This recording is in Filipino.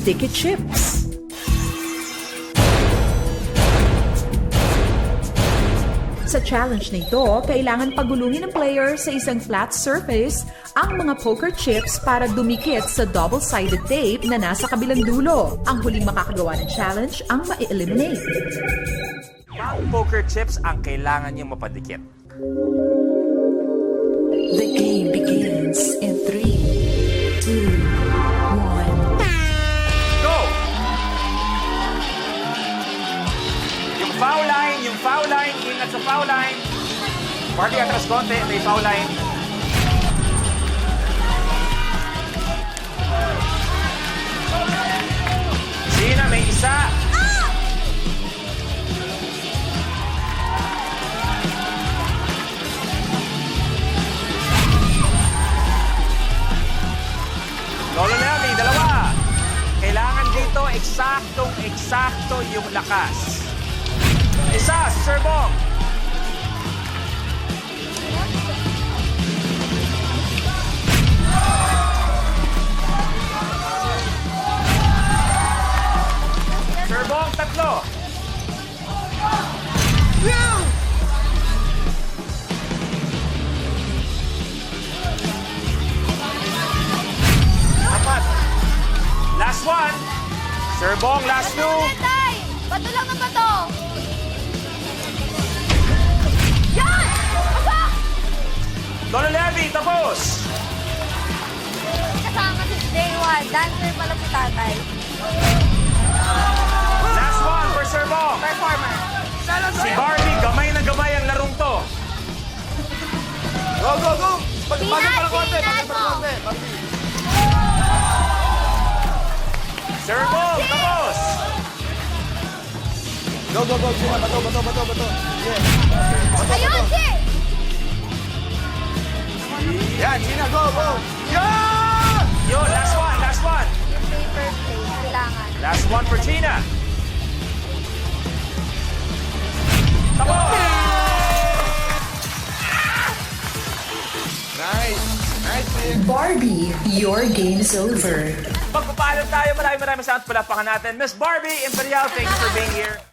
sticky chips. Sa challenge na ito, kailangan pagulungin ng player sa isang flat surface ang mga poker chips para dumikit sa double-sided tape na nasa kabilang dulo. Ang huling makakagawa ng challenge ang ma-eliminate. Ang poker chips ang kailangan niyong mapadikit. The game begins in 3, 2, 1. Go! Yung foul line, ingat sa foul line. Party atras konti, may foul line. Sina, may isa. Lolo Levi, dalawa. Kailangan dito eksaktong-eksakto yung lakas. Isa, Serbong. Serbong, tatlo. Apat. Last one. Serbong, last two. Bato lang ang bato! Yan! Aba! Lolo Levi, tapos. Kasama si Day One. Dancer pala si tatay. Last one for Serbong. Performer. Si Barbie, gamay na gamay ang larong to. Go, go, go! Bagay Pinat, pala konti, pinat bagay pala mo. konti. Barbie. Serbong, tapos. Go, go, go! Sina, bato, bato, bato, bato. Yeah. Ayun, si! Yan, Sina, go, go! Yan! Yo, last one, last one. Yung paper plate, kailangan. Last one for Gina. Tapos. Nice! Nice, Nick! Barbie, your game's over. Magpapaalam tayo. Maraming salamat. Palapakan natin. Miss Barbie Imperial, thank you for being here.